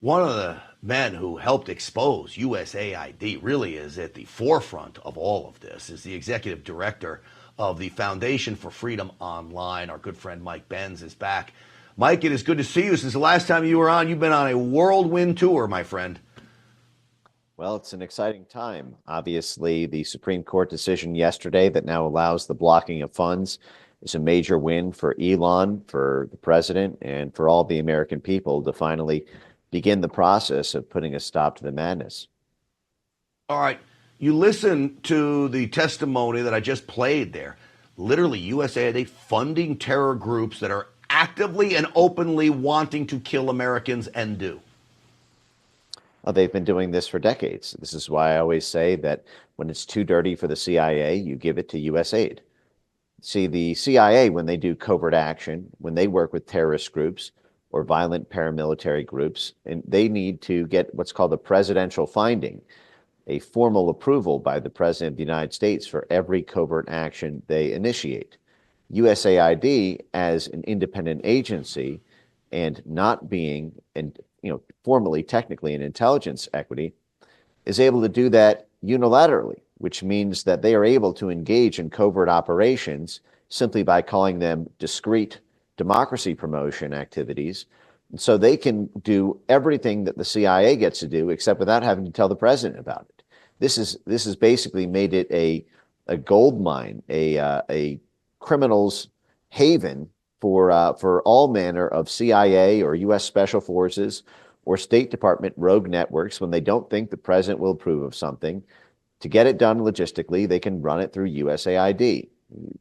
One of the men who helped expose USAID really is at the forefront of all of this, is the executive director of the Foundation for Freedom Online. Our good friend Mike Benz is back. Mike, it is good to see you. Since the last time you were on, you've been on a whirlwind tour, my friend. Well, it's an exciting time. Obviously, the Supreme Court decision yesterday that now allows the blocking of funds is a major win for Elon, for the president, and for all the American people to finally begin the process of putting a stop to the madness. All right. You listen to the testimony that I just played there. Literally, USAID funding terror groups that are actively and openly wanting to kill Americans and do. They've been doing this for decades. This is why I always say that when it's too dirty for the CIA, you give it to USAID. See, the CIA, when they do covert action, when they work with terrorist groups or violent paramilitary groups, and they need to get what's called a presidential finding, a formal approval by the President of the United States for every covert action they initiate. USAID, as an independent agency and not being, formally, technically an intelligence equity, is able to do that unilaterally, which means that they are able to engage in covert operations simply by calling them discrete democracy promotion activities. And so they can do everything that the CIA gets to do, except without having to tell the president about it. This has basically made it a gold mine, a criminal's haven for all manner of CIA or U.S. Special Forces or State Department rogue networks. When they don't think the president will approve of something, to get it done logistically, they can run it through USAID.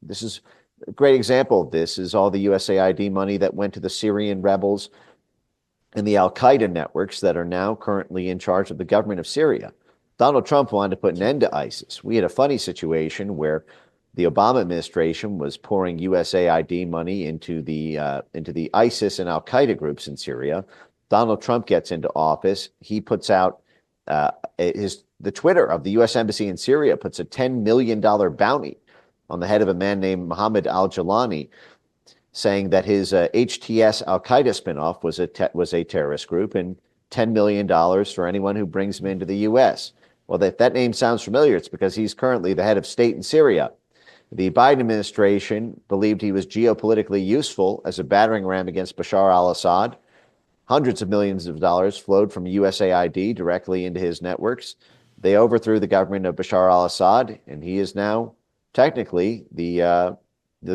This is a great example of this is all the USAID money that went to the Syrian rebels and the Al-Qaeda networks that are now currently in charge of the government of Syria. Donald Trump wanted to put an end to ISIS. We had a funny situation where the Obama administration was pouring USAID money into the ISIS and Al-Qaeda groups in Syria. Donald Trump gets into office. He puts out the Twitter of the U.S. Embassy in Syria puts a $10 million bounty on the head of a man named Mohammed al-Jalani, saying that his HTS Al-Qaeda spinoff was a terrorist group, and $10 million for anyone who brings him into the U.S. Well, if that name sounds familiar, it's because he's currently the head of state in Syria. The Biden administration believed he was geopolitically useful as a battering ram against Bashar al-Assad. Hundreds of millions of dollars flowed from USAID directly into his networks. They overthrew the government of Bashar al-Assad, and he is now technically the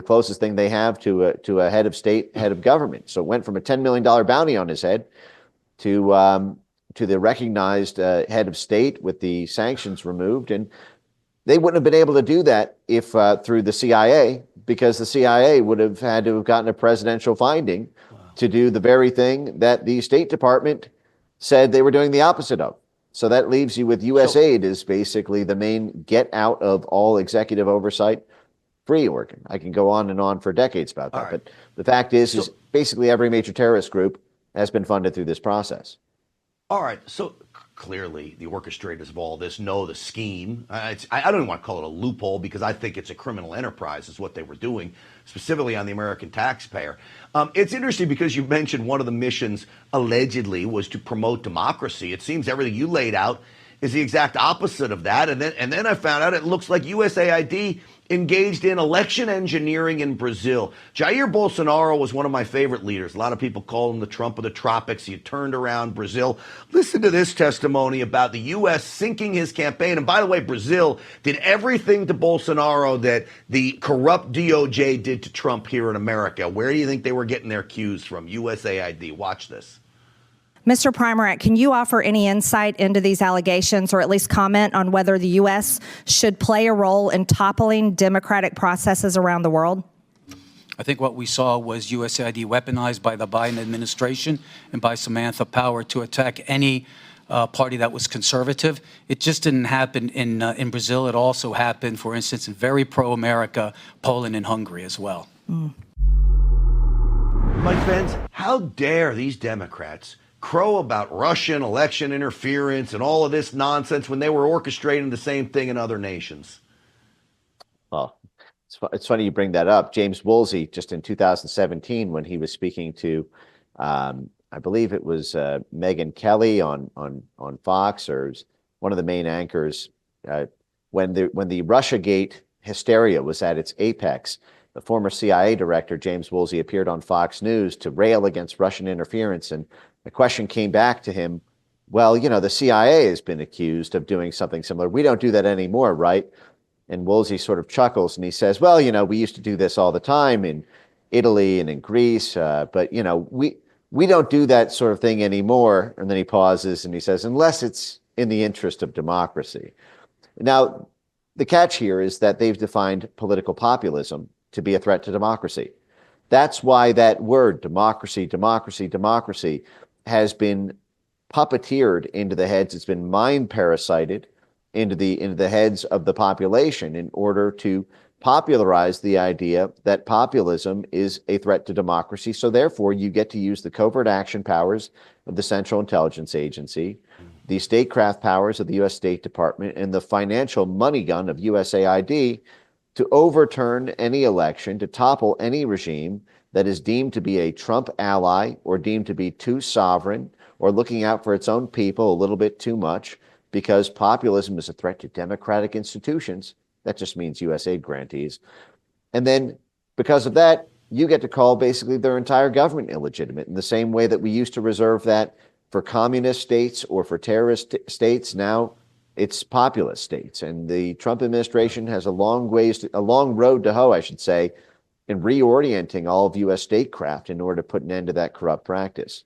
closest thing they have to a head of state, head of government. So it went from a $10 million bounty on his head to the recognized head of state with the sanctions removed. And they wouldn't have been able to do that if through the CIA, because the CIA would have had to have gotten a presidential finding to do the very thing that the State Department said they were doing the opposite of. So that leaves you with USAID as basically the main get out of all executive oversight free organ. I can go on and on for decades about that. Right. But the fact is basically every major terrorist group has been funded through this process. All right. So clearly the orchestrators of all this know the scheme. I don't even want to call it a loophole because I think it's a criminal enterprise is what they were doing, specifically on the American taxpayer. It's interesting because you mentioned one of the missions allegedly was to promote democracy. It seems everything you laid out is the exact opposite of that. And then I found out it looks like USAID engaged in election engineering in Brazil. Jair Bolsonaro was one of my favorite leaders. A lot of people call him the Trump of the tropics. He turned around Brazil. Listen to this testimony about the U.S. sinking his campaign. And by the way, Brazil did everything to Bolsonaro that the corrupt DOJ did to Trump here in America. Where do you think they were getting their cues from? USAID. Watch this. Mr. Primarak, can you offer any insight into these allegations or at least comment on whether the U.S. should play a role in toppling democratic processes around the world? I think what we saw was USAID weaponized by the Biden administration and by Samantha Power to attack any party that was conservative. It just didn't happen in Brazil. It also happened, for instance, in very pro-America, Poland and Hungary as well. Mike Benz, how dare these Democrats crow about Russian election interference and all of this nonsense when they were orchestrating the same thing in other nations? Well, it's funny you bring that up. James Woolsey, just in 2017, when he was speaking to I believe it was Megyn Kelly on Fox, or one of the main anchors, when the Russiagate hysteria was at its apex. The former CIA director, James Woolsey, appeared on Fox News to rail against Russian interference. And the question came back to him, well, the CIA has been accused of doing something similar. We don't do that anymore, right? And Woolsey sort of chuckles and he says, well, we used to do this all the time in Italy and in Greece, but, we don't do that sort of thing anymore. And then he pauses and he says, unless it's in the interest of democracy. Now, the catch here is that they've defined political populism to be a threat to democracy. That's why that word, democracy, democracy, democracy, has been puppeteered into the heads. It's been mind parasited into the heads of the population in order to popularize the idea that populism is a threat to democracy. So therefore, you get to use the covert action powers of the Central Intelligence Agency, the statecraft powers of the U.S. State Department, and the financial money gun of USAID to overturn any election, to topple any regime that is deemed to be a Trump ally or deemed to be too sovereign or looking out for its own people a little bit too much, because populism is a threat to democratic institutions. That just means USAID grantees. And then because of that, you get to call basically their entire government illegitimate in the same way that we used to reserve that for communist states or for terrorist states. Now it's populist states. And the Trump administration has a long road to hoe, I should say, in reorienting all of U.S. statecraft in order to put an end to that corrupt practice.